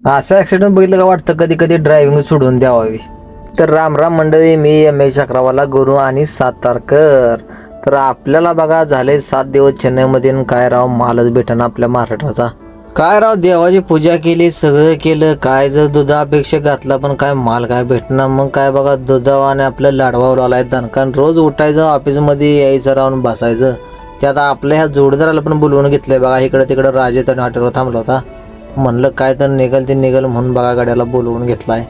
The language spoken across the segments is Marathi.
असं ऍक्सिडेंट बघितलं का वाटतं कधी कधी ड्रायव्हिंग सोडून द्यावी. तर राम राम मंडळी, मी एम ए चक्रवाला गुरु आणि सातारकर. तर आपल्याला बघा झाले 7 दिवस चेन्नईमध्ये आणि काय राव मालच भेटेना आपल्या महाराष्ट्राचा. काय राव देवाची पूजा केली, सगळं केलं, काय जर दुधापेक्षा घातला पण काय माल काय भेटणार. मग काय बघा दुधावाने आपलं लाडवावर आलाय कारण रोज उठायचं ऑफिसमध्ये यायचं राहून बसायचं. त्यात आपल्या ह्या जोडीदाराला पण बोलवून घेतलंय बघा. इकडं तिकडं राजस्थान हॉटेलवर थांबला होता. म्हणलं काय तर निघल ते निघल म्हणून बघा गाड्याला बोलवून घेतलाय.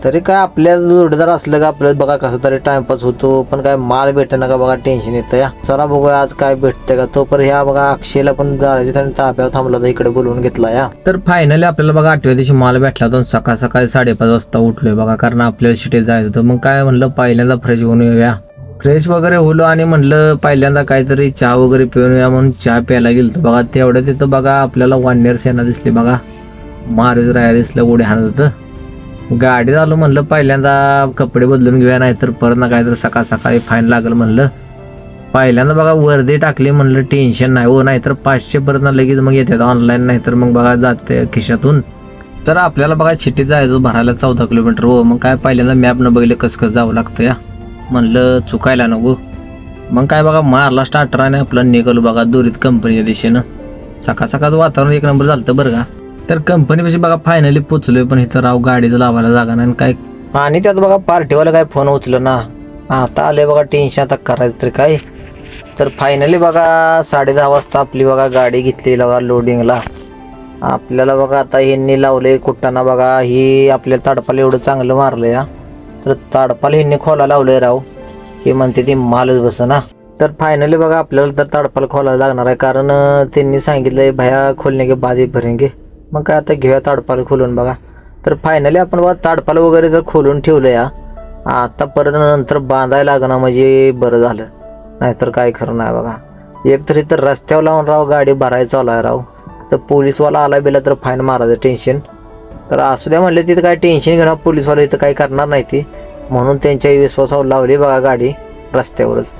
तरी काय आपल्या जोडीदार असलं का आपल्याला बघा कसं तरी टाइमपास होतो. पण काय माल भेटेना का बघा टेन्शन येतं या. चला बघूया आज काय भेटतंय का. तो पण ह्या बघा अक्षयला पण राजस्थान ताब्यावर थांबला होता, इकडे बोलवून घेतला या. तर फायनली आपल्याला बघा 8व्या दिवशी माल भेटला होता. सकाळ सकाळी 5:30 वाजता उठलोय बघा, कारण आपल्याला शिटे जायचं होतं. मग काय म्हणलं पहिल्यांदा फ्रेश होऊन येऊया. फ्रेश वगैरे होलो आणि म्हणलं पहिल्यांदा काहीतरी चहा वगैरे पिऊन या म्हणून चहा प्यायला गेलो बघा. तेवढ्या तिथं बघा आपल्याला वाननेर सेना दिसली बघा. महाराज राया दिसलं, उड्या हाणत होतं. गाडी झालो म्हणलं पहिल्यांदा कपडे बदलून घेऊया, नाहीतर परत ना काय तर सकाळ सकाळी फाईन लागल म्हणलं. पहिल्यांदा बघा वर्दी टाकली म्हणलं टेन्शन नाही हो, नाहीतर 500 परत ना लगेच मग येतात ऑनलाईन, नाहीतर मग बघा जाते खिशातून. तर आपल्याला बघा चिठ्ठीत जायचं भरायला 14 किलोमीटर हो. मग काय पहिल्यांदा मॅप न बघितलं कसं कसं जावं लागतं या. म्हणलं चुकायला नको. मग काय बघा मारला स्टार्टर आणि आपलं निघालो बघा दुरीत कंपनीच्या दिशेनं. सकाळ सकाळचं वातावरण एक नंबर झालं बरं का. तर कंपनीपाशी बघा फायनली पोचलोय, पण इथं राव गाडीचं लावायला जागा नाही काय. आणि त्यात बघा पार्टीवाला काय फोन उचलं ना. आता आले बघा टेन्शन, आता करायचं तरी काय. तर फायनली बघा 10:30 वाजता आपली बघा गाडी घेतली बघा लोडिंगला. आपल्याला बघा आता ह्यांनी लावले कुट्टाना बघा. ही आपल्याला ताडपाला एवढं चांगलं मारलं या. तर ताडपाला ह्यांनी खोला लावलंय राव. हे म्हणते ती मालच बसना. तर फायनली बघा आपल्याला तर ताडपाला खोलायला लागणार आहे, कारण त्यांनी सांगितलंय भया खोलणे के बाद ही भरेंगे. मग काय आता घेऊया ताडपाला खोलून बघा. तर फायनली आपण बघा ताडपाला वगैरे जर खोलून ठेवलं या, आता परत नंतर बांधायला लागणार म्हणजे बरं झालं, नाहीतर काय खरं नाही बघा. एक तरी तर रस्त्यावर लावून राव गाडी भरायचं आलाय राव. तर पोलीसवाला आला बिला तर फाईन मारायचं टेन्शन. तर असू द्या म्हणले तिथं काय टेन्शन घेणार, पोलीसवाला इथं काय करणार नाही ती, म्हणून त्यांच्या विश्वासावर लावली बघा गाडी रस्त्यावरच.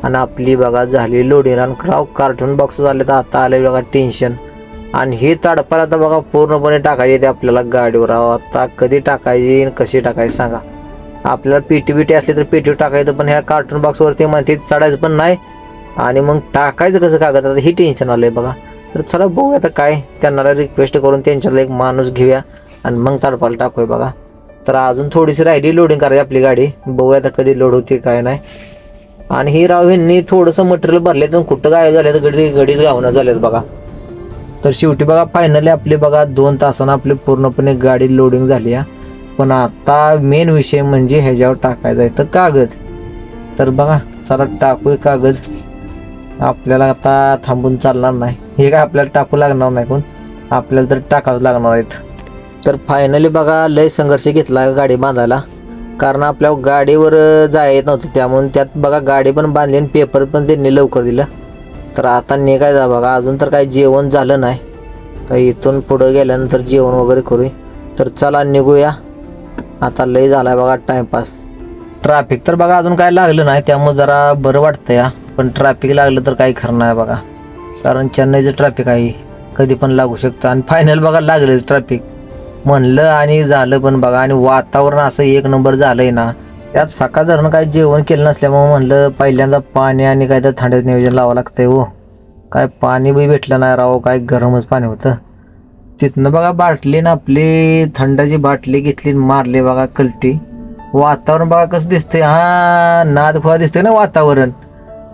आणि आपली बघा झाली लोडिंग आणि राव कार्टून बॉक्स झाले. तर आता आले बघा टेन्शन. आणि ही ताडपाला आता बघा पूर्णपणे टाकायची ते आपल्याला गाडीवर. आता कधी टाकायची कशी टाकायची सांगा. आपल्याला पेटी असली तर पेटी टाकायचं, पण ह्या कार्टून बॉक्सवरती म्हणते चढायचं पण नाही. आणि मग टाकायचं कसं कागद, आता ही टेन्शन आलंय बघा. तर चला बघूया आता काय, त्यांना रिक्वेस्ट करून त्यांच्यातला एक माणूस घेऊया आणि मग ताडपाला टाकूया बघा. तर अजून थोडीशी राहिली लोडिंग करायची आपली गाडी. बघूया आता कधी लोड होते काय नाही. आणि ही राव ह्यांनी थोडंसं मटेरियल भरले तर कुठं गायब झाले तर गडीच गावणं झालेत बघा. तर शेवटी बघा फायनली आपली बघा 2 तासानं आपली पूर्णपणे गाडी लोडिंग झाली आहे. पण आता मेन विषय म्हणजे ह्याच्यावर टाकायचं आहे तर कागद. तर बघा चला टाकूया कागद. आपल्याला आता थांबून चालणार नाही, हे काय आपल्याला टाकू लागणार नाही, पण आपल्याला तर टाकावंच लागणार आहेत. तर फायनली बघा लय संघर्ष घेतला गाडी बांधायला, कारण आपल्या गाडीवर जायचं नव्हतं. त्यामुळे त्यात बघा गाडी पण बांधली आणि पेपर पण त्यांनी लवकर दिलं. तर आता निघायचं बघा. अजून तर काही जेवण झालं नाही, तर इथून पुढं गेल्यानंतर जेवण वगैरे करूया. तर चला निघूया. आता लय झालाय बघा टाइमपास. ट्रॅफिक तर बघा अजून काय लागलं नाही, त्यामुळे जरा बरं वाटतं या. पण ट्रॅफिक लागलं तर काही खरं नाही बघा, कारण चेन्नईचं ट्रॅफिक आहे, कधी पण लागू शकतं. आणि फायनल बघा लागलेच ट्रॅफिक म्हणलं आणि झालं पण बघा. आणि वातावरण असं एक नंबर झालंय ना. त्यात सकाळ धरण काय जेवण केलं नसल्यामुळे म्हणलं पहिल्यांदा पाणी आणि काय तर थंडीचं नियोजन लावावं लागतंय हो. काय पाणी बी भेटलं नाही राव, काय गरमच पाणी होतं. तिथनं बघा बाटली ना आपली थंडाची बाटली घेतली, मारली बघा कलटी. वातावरण बघा कसं दिसतंय, हा नाद खोळा दिसतंय ना वातावरण.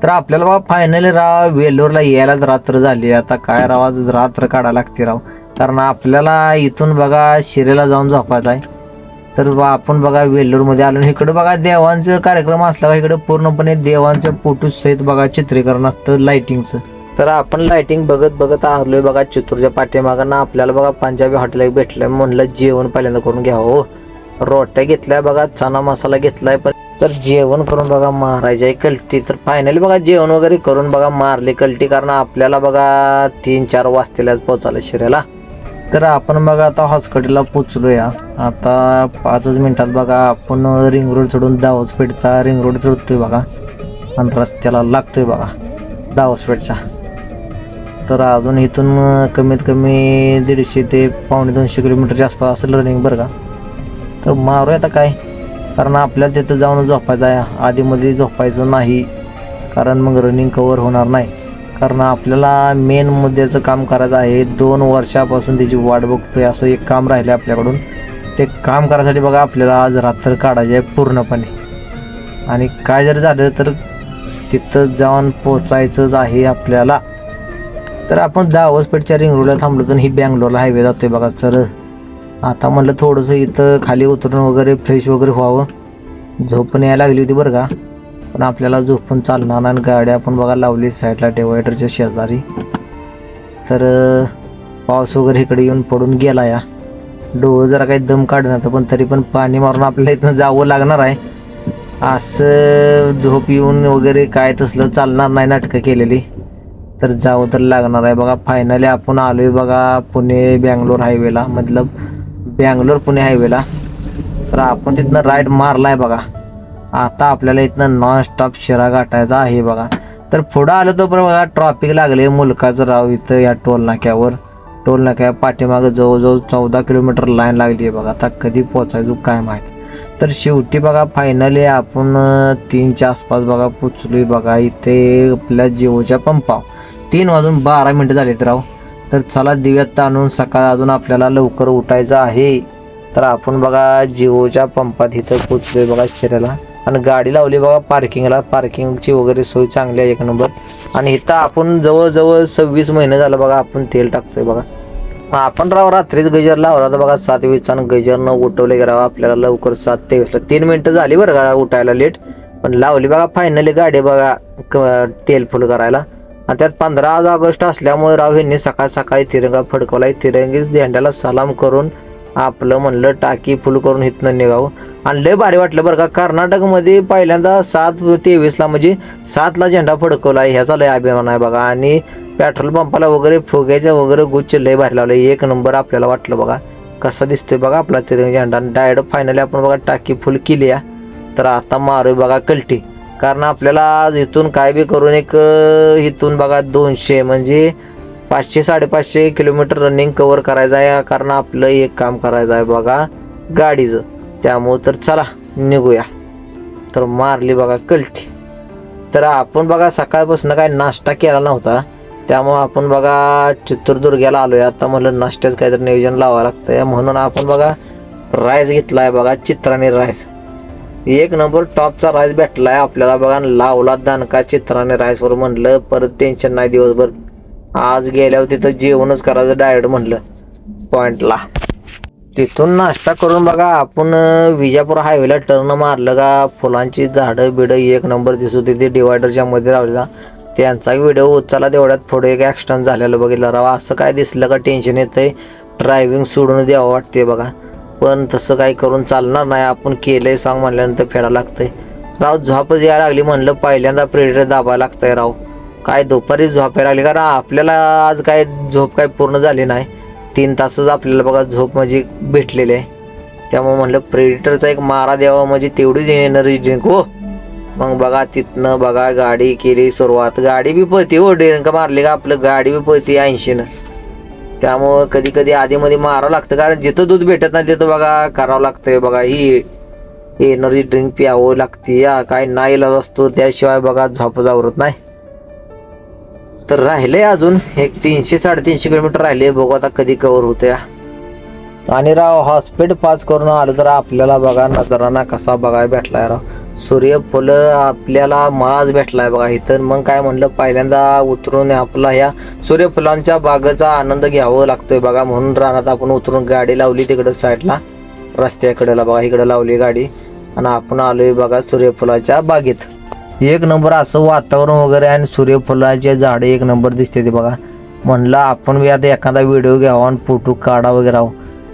तर आपल्याला बघा फायनली राव वेल्लोरला यायलाच रात्र झाली. आता काय राव आज रात्र काढायला लागते राव, कारण आपल्याला इथून बघा शिरेला जाऊन झोपायचं आहे. तर आपण बघा वेल्लोरमध्ये आलो. इकडं बघा देवांचं कार्यक्रम असला का इकडं पूर्णपणे देवांचं फोटो सहित बघा चित्रीकरण असतं लाईटिंगचं. तर आपण लाईटिंग बघत आलोय बघा चित्तूरच्या पाठीमागं. आपल्याला बघा पंजाबी हॉटेल एक भेटलं, म्हणलं जेवण पहिल्यांदा करून घ्यावं हो. रोट्या घेतल्या बघा, चना मसाला घेतलाय, पण तर जेवण करून बघा मारायची आहे कलटी. तर फायनली बघा जेवण वगैरे करून बघा मारली कलटी, कारण आपल्याला बघा 3-4 वाजतेलाच पोचायला शिरेला. तर आपण बघा आता हॉस्पिटलला पोचलोया. आता 5 मिनिटात बघा आपण रिंग रोड सोडून दावसपेठचा रिंग रोड चढतोय बघा, आणि रस्त्याला लागतोय बघा दावसपेठचा. तर अजून इथून कमीत कमी 150 ते 150-200 किलोमीटरच्या आसपास असेल रनिंग बरं का. तर मारूया आता काय, कारण आपल्याला तिथं जाऊन झोपायचं आहे. आधीमध्ये झोपायचं नाही, कारण मग रनिंग कवर होणार नाही. कारण आपल्याला मेन मुद्द्याचं काम करायचं आहे. 2 वर्षापासून त्याची वाट बघतोय, असं एक काम राहिलं आपल्याकडून. ते काम करायसाठी बघा आपल्याला आज रात्र काढायची आहे पूर्णपणे. आणि काय जर झालं तर तिथं जाऊन पोचायचंच आहे आपल्याला. तर आपण 10 हॉस्पिटलच्या रिंग रोडला थांबलो तर ही बँगलोरला हायवे जातोय बघा सर. आता म्हटलं थोडंसं इथं खाली उतरून वगैरे फ्रेश वगैरे व्हावं. झोप पण यायला लागली होती बरं का, पण आपल्याला झोपून चालणार नाही. गाडी आपण बघा लावली साईडला डिवायडरच्या शेजारी. तर पाऊस वगैरे इकडे येऊन पडून गेला या. डोळं जरा काही दम काढणार, पण तरी पण पाणी मारून आपल्याला इथनं जावं लागणार आहे. असं झोप येऊन वगैरे काय तसलं चालणार नाही नाटकं केलेली. तर जावं तर लागणार आहे बघा. फायनली आपण आलो आहे बघा पुणे बँगलोर हायवेला, मतलब बँगलोर पुणे हायवेला. तर आपण तिथनं राईड मारला आहे बघा. आता आपल्याला इथनं नॉन स्टॉप शिरा गाठायचा आहे बघा. तर पुढं आलं तर पण बघा ट्रॉफिक लागले मुलकाचं राव इथं या टोल नाक्या पाठीमागं जवळजवळ 14 किलोमीटर लाईन लागली आहे बघा. आता कधी पोचायचो काय माहीत. तर शेवटी बघा फायनली आपण 3च्या आसपास बघा पोचलोय बघा इथे आपल्या जिओच्या पंपावर. 3:12 झालेत राव. तर चला दिव्यात ताणून सकाळ अजून आपल्याला लवकर उठायचं आहे. तर आपण बघा जिओच्या पंपात इथं पोचलोय बघा शिरायला. आणि गाडी लावली बघा पार्किंगला. पार्किंगची वगैरे सोय चांगली आहे 1 नंबर. आणि इथं आपण जवळजवळ 26 महिने झालं बघा आपण तेल टाकतोय बघा. आपण राव रात्रीच गजर लावला तर बघा 7:20 आणि गजर न उठवले गेला आपल्याला लवकर 7:23ला. 3 मिनिटं झाली बरं का उठायला लेट, पण लावली बघा फायनली गाडी बघा तेल फुल करायला. आणि त्यात 15 ऑगस्ट असल्यामुळे राव ह्यांनी सकाळ सकाळी तिरंगा फडकवलाय. तिरंगीच झेंड्याला सलाम करून आपलं म्हणलं टाकी फुल करून इथनं निघावं. आणि लय भारी वाटलं बरं का. कर्नाटकमध्ये पहिल्यांदा 7:23ला म्हणजे 7ला झेंडा फडकवला आहे, ह्याचा लय अभिमान आहे बघा. आणि पेट्रोल पंपाला वगैरे फुग्याच्या वगैरे गुच्छ लय भारी लावलं. 1 नंबर आपल्याला वाटलं बघा. कसा दिसतोय बघा आपला तिरंगा झेंडा. डायरेक्ट फायनली आपण बघा टाकी फुल केली आहे. तर आता मारूय बघा कल्टी, कारण आपल्याला आज इथून काय बी करून इथून बघा 200 म्हणजे 500-550 किलोमीटर रनिंग कवर करायचं आहे. कारण आपलं एक काम करायचं आहे बघा गाडीचं. त्यामुळं तर चला निघूया. तर मारली बघा कल्टी. तर आपण बघा सकाळपासून काय नाश्ता केला नव्हता, त्यामुळं आपण बघा चित्रदुर्ग्याला आलोय. आता म्हणलं नाश्त्याचं काहीतरी नियोजन लावावं लागतंय, म्हणून आपण बघा राईस घेतला आहे बघा. चित्राने राईस 1 नंबर टॉपचा राईस भेटला आहे आपल्याला बघा. लावला दणका चित्राने राईसवर. म्हणलं परत टेन्शन नाही दिवसभर. आज गेल्यावर तिथं जेवणच करायचं डायरेक्ट म्हणलं पॉईंटला. तिथून नाश्ता करून बघा आपण विजापूर हायवेला टर्न मारलं का. फुलांची झाडं बिडं 1 नंबर दिसत होती. ते डिवायडरच्या मध्ये लावलेला त्यांचा व्हिडिओ उचला तेवढ्यात पुढे एक ॲक्सिडेंट झालेलं बघितलं राव. असं काय दिसलं का टेन्शन येतंय. ड्रायव्हिंग सोडून द्यावं वाटते बघा, पण तसं काही करून चालणार नाही. आपण केलंय सांग म्हणल्यानंतर फेडायला लागतंय राव. झोपच यायला लागली म्हणलं पहिल्यांदा प्रेडिटर दाबायला लागतंय राव. काय दुपारी झोपायला लागली, कारण आपल्याला आज काय झोप काय पूर्ण झाली नाही. 3 तासच आपल्याला बघा झोप म्हणजे भेटलेली आहे. त्यामुळे म्हणलं प्रेडिटरचा एक मारा द्यावा म्हणजे तेवढीच एनर्जी ड्रिंक हो. मग बघा तिथनं बघा गाडी केली सुरुवात. गाडी बी पळते हो. ड्रिंक मारली का आपलं गाडी बी पळते 80. त्यामुळं कधी कधी आधीमध्ये मारावं लागतं, कारण जिथं दूध भेटत नाही तिथं बघा करावं लागतंय बघा. ही एनर्जी ड्रिंक प्यावं लागते या. काय नाही इलाज असतो, त्याशिवाय बघा झोप जावरत नाही. तर राहिले अजून एक 300-350 किलोमीटर राहिले. बघू आता कधी कव्हर होते. आणि राव हॉस्पिटल पास करून आलो तर आपल्याला बघा नजाराना कसा बघायला भेटलाय राव. सूर्यफुल आपल्याला माज भेटलाय बघा इथं. मग काय म्हणलं पहिल्यांदा उतरून आपला ह्या सूर्यफुलांच्या बागेचा आनंद घ्यावं लागतोय बघा. म्हणून रानात आपण उतरून गाडी लावली तिकडं साईडला रस्त्याकडेला बघा. इकडं लावली गाडी आणि आपण आलोय बघा सूर्यफुलाच्या बागेत. 1 नंबर असं वातावरण वगैरे आणि सूर्यफुलाचे झाडे 1 नंबर दिसते ते बघा. म्हणलं आपण बी आता एखादा व्हिडिओ घ्यावा आणि फोटो काढा वगैरे राहू,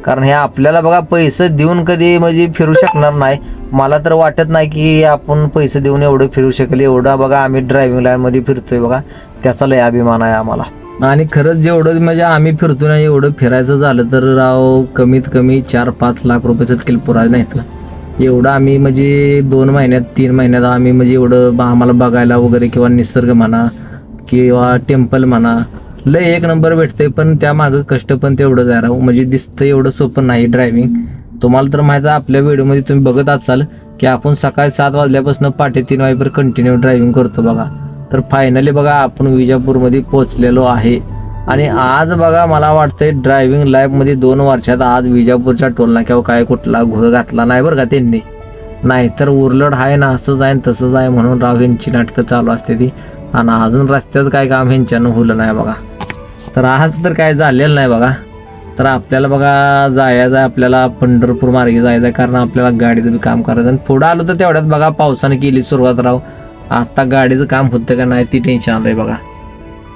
कारण हे आपल्याला बघा पैसे देऊन कधी म्हणजे फिरू शकणार नाही. मला तर वाटत नाही की आपण पैसे देऊन एवढं फिरू शकेल. एवढं बघा आम्ही ड्रायव्हिंग लाईनमध्ये फिरतोय बघा, त्याचा लय अभिमान आहे आम्हाला. आणि खरंच जेवढं म्हणजे आम्ही फिरतो ना, एवढं फिरायचं झालं तर राव कमीत कमी 4-5 लाख रुपयाचं तिकीट पुरायचं नाहीत. एवढं आम्ही म्हणजे 2 महिन्यात 3 महिन्यात आम्ही म्हणजे एवढं आम्हाला बघायला वगैरे, किंवा निसर्ग म्हणा किंवा टेम्पल म्हणा लय एक नंबर भेटते, पण त्या मागं कष्ट पण तेवढं आहे राव. म्हणजे दिसतं एवढं सोपं नाही ड्रायव्हिंग. तुम्हाला तर माहिती आहे, आपल्या व्हिडिओमध्ये तुम्ही बघत असाल की आपण सकाळी 7 वाजल्यापासून पहाटे 3 वाजेपर्यंत कंटिन्यू ड्रायव्हिंग करतो बघा. तर फायनली बघा आपण विजापूरमध्ये पोहोचलेलो आहे. आणि आज बघा मला वाटतंय ड्रायव्हिंग लाईफमध्ये 2 वर्षात आज विजापूरच्या टोलनाक्यावर काय कुठला घोळ घातला नाही बरं का त्यांनी. नाहीतर उरलड आहे ना, असंच आहे तसंच आहे म्हणून राव ह्यांची नाटकं चालू असते ती. आणि अजून रस्त्याचं काय काम ह्यांच्यानं होलं नाही बघा. तर आज तर काय झालेलं नाही बघा. तर आपल्याला बघा जायचं आहे, आपल्याला पंढरपूर मार्गे जायचं आहे, कारण आपल्याला गाडीचं बी काम करायचं. आणि पुढं आलो तर तेवढ्यात बघा पावसाने केली सुरुवात राव. आता गाडीचं काम होतं का नाही ती टेन्शन आलं आहे बघा.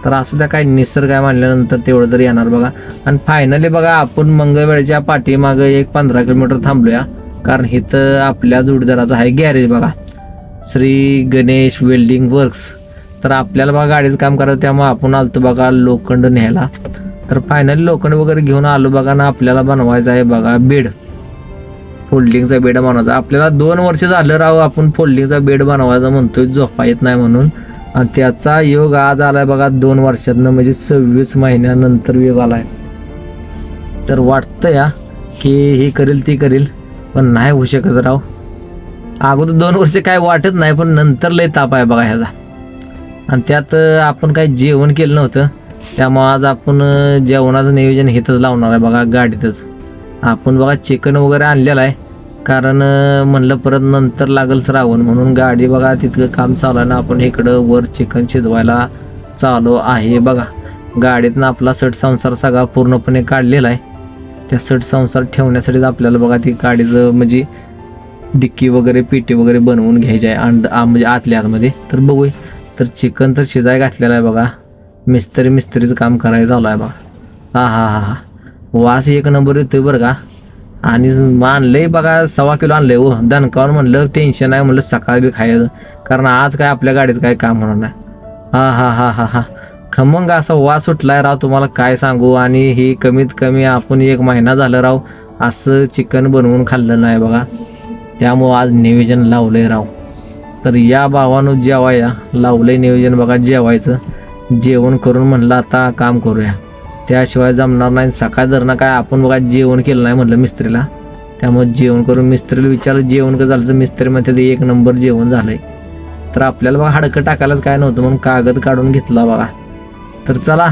तर असू द्या, काय निसर्ग काय म्हणल्यानंतर तेवढं तरी येणार बघा. आणि फायनली बघा आपण मंगळवेळच्या पाठीमागं एक 15 किलोमीटर थांबलोया, कारण इथं आपल्या जोडीदाराचं आहे गॅरेज बघा, श्री गणेश वेल्डिंग वर्क्स. तर आपल्याला बघा गाडीचं काम करायचं, त्यामुळे आपण आलतो बघा लोखंड न्यायला. तर फायनली लोखंड वगैरे घेऊन आलो बघा. ना आपल्याला बनवायचं आहे बघा बेड, फोल्डिंगचा बेड बनवायचा. आपल्याला 2 वर्ष झालं राव आपण फोल्डिंगचा बेड बनवायचा म्हणतोय, झोपा येत नाही म्हणून. आणि त्याचा योग आज आलाय बघा 2 वर्षातनं, म्हणजे 26 महिन्यानंतर योग आलाय. तर वाटतं या की हे करेल ती करेल, पण नाही होऊ शकत राव. अगोदर 2 वर्ष काय वाटत नाही, पण नंतर लय ताप आहे बघा ह्याचा. आणि त्यात आपण काही जेवण केलं नव्हतं, त्यामुळं आज आपण जेवणाचं नियोजन इथंच लावणार आहे बघा गाडीतच. आपण बघा चिकन वगैरे आणलेलं आहे, कारण म्हणलं परत नंतर लागल श्रावण म्हणून गाडी बघा तितकं काम चालू आहे ना. आपण इकडं वर चिकन शिजवायला चालू आहे बघा. गाडीतनं आपला सट संसार सगळा पूर्णपणे काढलेला आहे. त्या सट संसार ठेवण्यासाठीच आपल्याला बघा ती गाडीचं म्हणजे डिक्की वगैरे पेटी वगैरे बनवून घ्यायची आहे म्हणजे आतल्या आतमध्ये. तर बघूया. तर चिकन तर शिजाय घातलेलं आहे बघा. मिस्त्रीचं काम करायचं चालू आहे बघा. हा वास एक नंबर येतोय बरं का. आणि आणलंय बघा 1.25 किलो आणलंय हो दणकावून. म्हणलं टेन्शन आहे, म्हणलं सकाळी बी खायचं, कारण आज काय आपल्या गाडीचं काय काम होणार नाही. हा खमंग असा वास सुटलाय राव, तुम्हाला काय सांगू. आणि ही कमीत कमी आपण 1 महिना झालं राव असं चिकन बनवून खाल्लं नाही बघा. त्यामुळं आज नियोजन लावलंय राव. तर या भावानं जेवाया लावलंय नियोजन बघा जेवायचं. जेवण करून म्हणलं आता काम करूया, त्याशिवाय जमणार नाही. सकाळ धरणं काय आपण बघा जेवण केलं नाही म्हणलं मिस्त्रीला, त्यामुळे जेवण करून मिस्त्रीला विचारलं जेवण कसं झालं, तर मिस्त्री म्हणते 1 नंबर जेवण झालंय. तर आपल्याला बघा हाडकं टाकायलाच काय नव्हतं म्हणून कागद काढून घेतला बघा. तर चला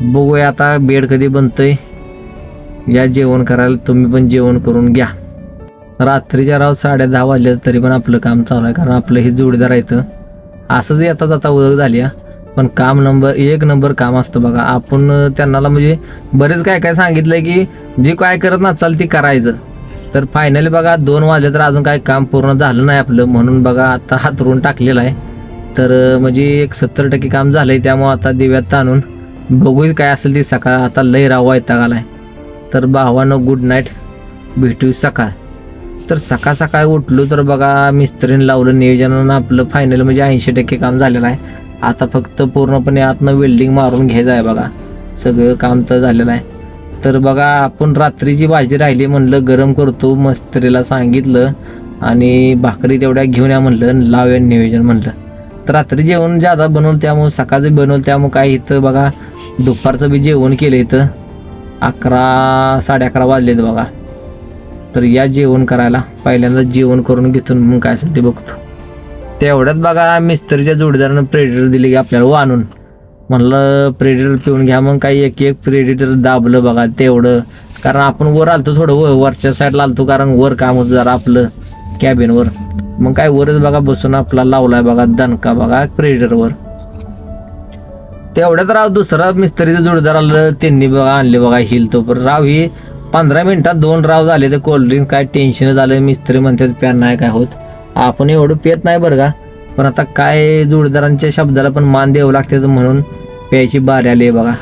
बघूया आता बेड कधी बनतंय. या जेवण करायला तुम्ही पण जेवण करून घ्या. रात्रीच्या राव 10:30 वाजले तरी पण आपलं काम चालू आहे, कारण आपलं हे जोडीदार आहे. असंच येता जाता ओळख झाली आहे, पण काम 1 नंबर काम असतं बघा. आपण त्यांना म्हणजे बरेच काय सांगितलंय की जे काय करत नसाल ते करायचं. तर फायनली बघा 2 वाजले तर अजून काय काम पूर्ण झालं नाही आपलं, म्हणून बघा आता हातरून टाकलेलं आहे. तर म्हणजे एक 70% काम झालंय. त्यामुळं आता दिव्यात ताणून बघूया काय असेल ती सकाळ. आता लय राव वैताग आलाय. तर भावानं गुड नाईट, भेटू सकाळ. तर सकाळ उठलो तर बघा मिस्त्रीने लावलं नियोजनानं आपलं फायनल म्हणजे 80% काम झालेलं आहे. आता फक्त पूर्णपणे आतनं वेल्डिंग मारून घ्यायचं आहे बघा. सगळं काम तर झालेलं आहे. तर बघा आपण रात्रीची भाजी राहिली म्हणलं गरम करतो, मिस्त्रीला सांगितलं. आणि भाकरी तेवढ्या घेऊन या म्हणलं, लावूया नियोजन म्हणलं. तर रात्री जेवण ज्यादा बनवलं, त्यामुळं सकाळचं बनवलं, त्यामुळं काय इथं बघा दुपारचं बी जेवण केलं. इथं 11-11:30 वाजलेत बघा. तर या जेवण करायला पहिल्यांदा जेवण करून घेतो, मग काय असेल ते बघतो. तेवढ्यात बघा मिस्त्रीच्या जोडीदारानं प्रेडिटर दिले की आपल्याला आणून. म्हणलं प्रेडिटर पिऊन घ्या. मग काही एक प्रेडिटर दाबलं बघा तेवढं, कारण आपण वर आलतो थोडं वरच्या साईडला आलतो, कारण वर काम होतं जरा आपलं कॅबिनवर. मग काय वरच बघा बसून आपला लावलाय बघा दणका बघा प्रेडिटरवर. तेवढ्यात राव दुसरा मिस्त्रीचं जोडीदार आलं, त्यांनी बघा आणले बघा हिल. तो पण राव ही 15 मिनिटात 2 राव झाले. तर कोल्ड्रिंक काय टेन्शन झालं. मिस्त्री म्हणतात प्यान नाही काय होत. आपण एवढं पित नाही बरं का, पण आता काय जोडीदारांच्या शब्दाला पण मान द्यावं लागते, म्हणून प्यायची बारी आली आहे बघा.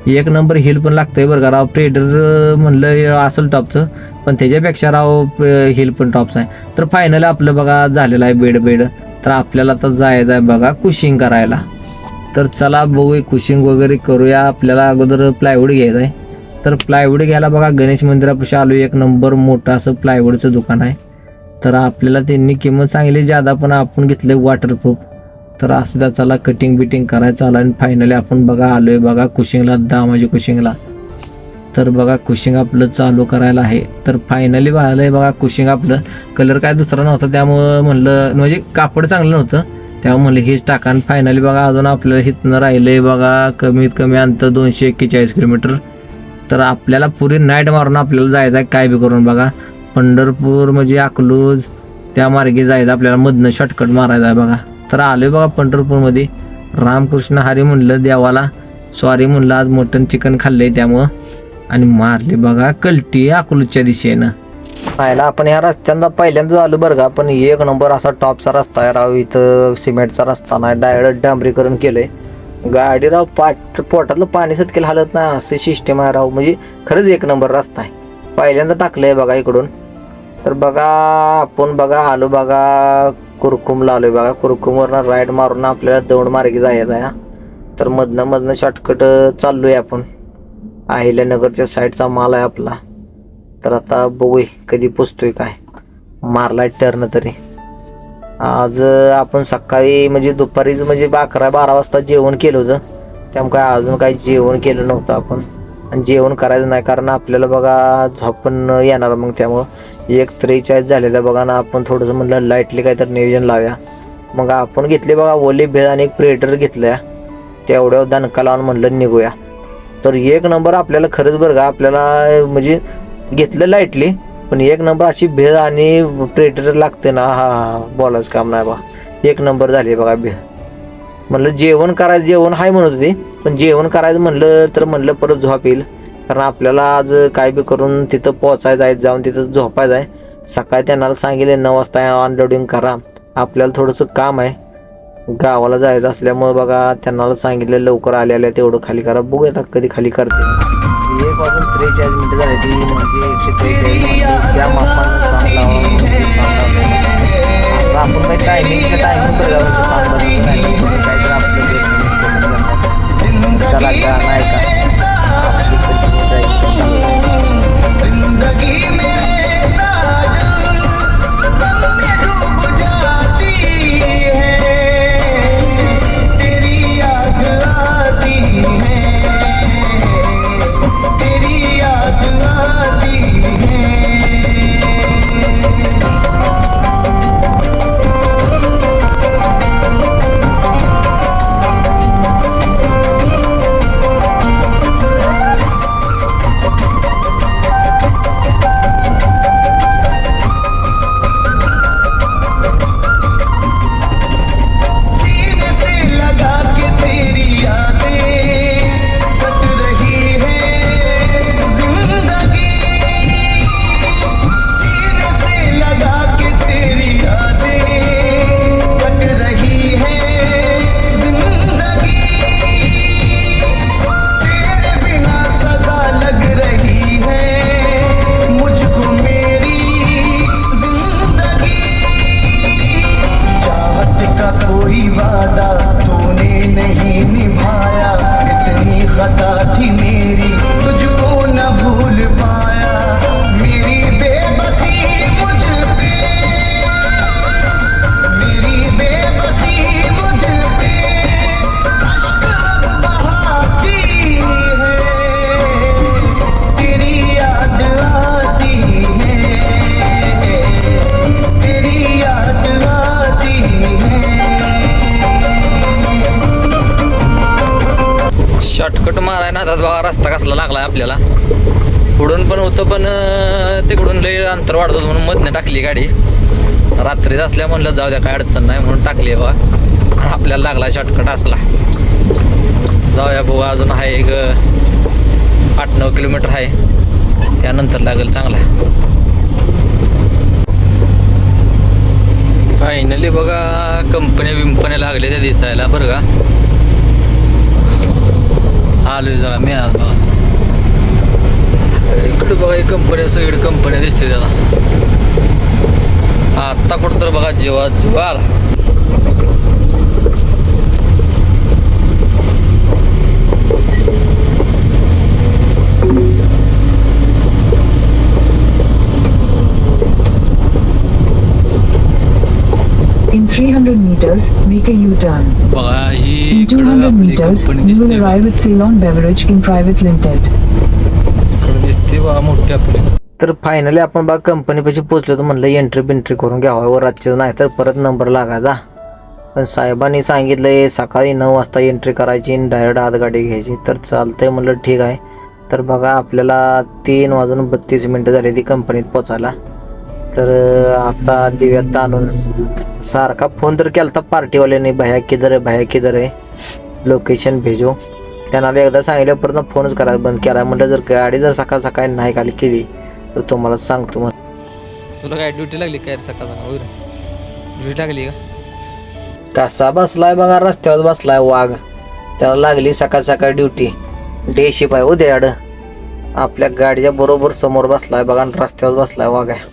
1 नंबर हिल पण लागतंय बरं का राव. प्रेडर म्हणलं असेल टॉपचं, पण त्याच्यापेक्षा राव हिल पण टॉपचं आहे. तर फायनल आपलं बघा झालेलं आहे बेड. तर आपल्याला आता जायचं आहे बघा कुशिंग करायला. तर चला बघूया कुशिंग वगैरे करूया. आपल्याला अगोदर प्लायवूड घ्यायचं आहे. तर प्लायवूड घ्यायला बघा गणेश मंदिरापाशी आलो. 1 नंबर मोठं असं प्लायवूडचं दुकान आहे. तर आपल्याला त्यांनी किंमत सांगितली ज्यादा, पण आपण घेतले वॉटरप्रूफ. तर असू द्या, चला कटिंग बिटिंग करायचं आलं आणि फायनली आपण बघा आलोय बघा कुशिंगला, दामाजी कुशिंगला. तर बघा कुशिंग आपलं चालू करायला आहे. तर फायनली आलंय बघा कुशिंग आपलं. कलर काय दुसरा नव्हता त्यामुळं म्हणलं, म्हणजे कापड चांगलं नव्हतं त्यामुळे म्हणलं हेच टाका. आणि फायनली बघा अजून आपल्याला इथनं राहिलंय बघा कमीत कमी अंतर 241 किलोमीटर. तर आपल्याला पुरी नाईट मारून आपल्याला जायचं आहे काय बी करून बघा. पंढरपूर म्हणजे अकलूज त्या मार्गे जायचं आपल्याला, मधनं शॉर्टकट मारायचा आहे बघा. तर आलोय बघा पंढरपूरमध्ये. रामकृष्ण हरी म्हणलं देवाला सॉरी म्हणलं, आज मटन चिकन खाल्लंय त्यामुळं, आणि मारली बघा कलटी अकलूजच्या दिशेनं. पाहिला आपण ह्या रस्त्यांना पहिल्यांदा आलो बरं का, पण एक नंबर असा टॉपचा रस्ता आहे राव. इथं सिमेंटचा रस्ता नाही, डायरेक्ट डांबरीकरण केलंय. गाडी राव पोटातलं पाणी सतकेल हालत नाही असे सिस्टम आहे राव. म्हणजे खरंच एक नंबर रस्ता आहे. पहिल्यांदा टाकलंय बघा इकडून. तर बघा आपण बघा आलो बघा कुरकुमला आलोय बघा. कुरकुमवरनं राईड मारून आपल्याला दौंड मार्गे जायचं आहे. तर मधनं शॉर्टकट चाललोय आपण. अहिल्यानगरच्या साईडचा माल आहे आपला. तर आता बघूय कधी पोचतोय काय. मारलाय टर्न तरी. आज आपण सकाळी म्हणजे दुपारीच म्हणजे 11-12 वाजता जेवण केलं होतं. त्यामुळे काय अजून काही जेवण केलं नव्हतं आपण. आणि जेवण करायचं नाही कारण आपल्याला बघा झोप पण येणार मग. त्यामुळं 1:43 झाले तर बघा ना, आपण थोडंसं म्हणलं लाईटली काय तर नियोजन लावूया. मग आपण घेतले बघा ओली भेळ आणि एक प्रेटर घेतल्या. तेवढ्या दणका लावून म्हणलं निघूया. तर एक नंबर आपल्याला खरंच बरं का, आपल्याला म्हणजे घेतलं लाईटली पण एक नंबर अशी भेळ आणि प्रेटर लागते ना, हा बोलायचं काम नाही बा. एक नंबर झाली बघा भेळ. म्हणलं जेवण करायचं, जेवण हाय म्हणत होते पण जेवण करायचं म्हणलं तर म्हणलं परत झोप येईल. कारण आपल्याला आज काय बी करून तिथं पोचायचं आहे, जाऊन तिथं झोपायचं आहे. सकाळी त्यांना सांगितले 9 वाजता अनलोडिंग करा. आपल्याला थोडंसं काम आहे, गावाला जायचं असल्यामुळे बघा त्यांना सांगितलं लवकर आल्या तेवढं खाली करा. बघूया आता कधी खाली करते. 1:43 झाले ती म्हणजे 143 त्या मापानं असं आपण काही टायमिंग काहीतरी आपलं चला का नाही का शॉर्टकट माराय ना आता बघा रस्ता कसला लागलाय आपल्याला. पुढून पण होतं पण तिकडून लई अंतर वाढत होतं म्हणून मधनं टाकली गाडी. रात्रीच असल्या म्हणलं जाऊ द्या काय अडचण नाही म्हणून टाकली बघा. आपल्याला लागला शॉर्टकट असला. जाऊया बघा अजून आहे एक 8-9 किलोमीटर आहे, त्यानंतर लागेल चांगला. फायनली बघा कंपन्या लागल्या त्या दिसायला बरं का. आलोय जरा मी आज बघा इकडे बघा एक कंपन्या, सगळी कंपन्या दिसते त्याला. आत्ता कुठं तर बघा जेव्हा आला. In 300 meters, make a U-turn. बघा ही In इकडं 200 आपली meters, कंपनी you will दिसते. arrive at Ceylon Beverage in Private Limited. इकडं दिसते बघा मोठी आपली. तर फायनली आपण बघा कंपनीपाशी पोहोचलो तर म्हणलं एंट्री बिंट्री करून घ्यावं वर रातचं, नाही तर परत नंबर लागायचा. पण साहेबांनी सांगितलं सकाळी 9 वाजता एंट्री करायची आणि डायरेक्ट आत गाडी घ्यायची. तर चालतंय म्हणलं ठीक आहे. तर बघा आपल्याला 3:32 झाली ती कंपनीत पोचायला. तर आता दिव्यात आणून सारखा फोन तर केला तर पार्टीवाल्याने, भैया किधर आहे लोकेशन भेजो. त्यांना एकदा सांगितलं परत फोनच करायला बंद केला. म्हटलं जर गाडी जर सकाळ सकाळी नाही खाली केली तर तुम्हाला सांगतो म्हण. तुला काय ड्युटी लागली काय सकाळ ड्युटी लागली का? कसा बसलाय बघा रस्त्यावर बसलाय वाघ. त्याला लागली सकाळ सकाळ ड्युटी. डे शिप आहे उद्याड. आपल्या गाडीच्या बरोबर समोर बसलाय बघा, रस्त्यावर बसलाय वाघ आहे.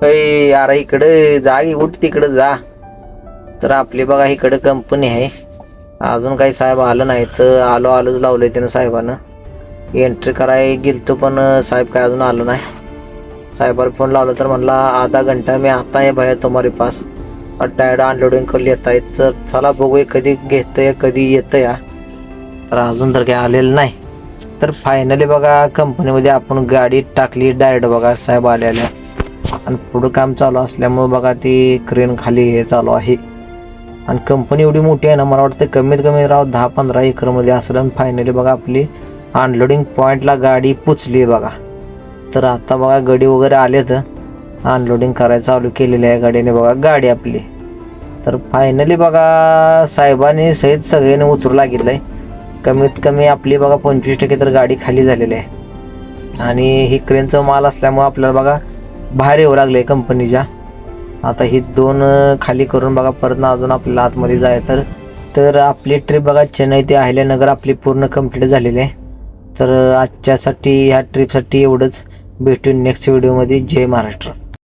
अरे इकडे जा, उठ तिकडे जा. तर आपली बघा इकडे कंपनी आहे. अजून काही साहेब आलं नाही तर आलोच लावलंय त्यानं साहेबानं. एंट्री कराय गेलतो पण साहेब काय अजून आलो नाही. साहेबाला फोन लावला तर म्हणला आधा घंटा मी आता आहे भैया तुम्हारे पास और डायरेक्ट अनलोडिंग करून येत आहे. तर चला बघूया कधी घेतंय कधी येतं या. तर अजून तर काही आलेलं नाही. तर फायनली बघा कंपनीमध्ये आपण गाडी टाकली डायरेक्ट बघा साहेब आलेल्या. आणि पुढं काम चालू असल्यामुळे बघा ती क्रेन खाली हे चालू आहे. आणि कंपनी एवढी मोठी आहे ना, मला वाटतं कमीत कमी 10-15 एकरमध्ये असेल. आणि फायनली बघा आपली अनलोडिंग पॉईंटला गाडी पोचली बघा. तर आता बघा गाडी वगैरे आले तर अनलोडिंग करायला चालू केलेली आहे गाडीने बघा गाडी आपली. तर फायनली बघा साहेबांनी सहित सगळ्यांनी उतरू लागितलं आहे. कमीत कमी आपली बघा 25% तर गाडी खाली झालेली आहे. आणि ही क्रेनचं माल असल्यामुळे आपल्याला बघा बाहेर येऊ लागले कंपनीच्या. आता ही 2 खाली करून बघा परत अजून आपल्याला आतमध्ये जायचं. तर आपली ट्रिप बघा चेन्नई ते अहिल्यानगर आपली पूर्ण कंप्लीट झालेली आहे. तर आजच्यासाठी ह्या ट्रिपसाठी एवढंच. भेटून नेक्स्ट व्हिडिओमध्ये. जय महाराष्ट्र.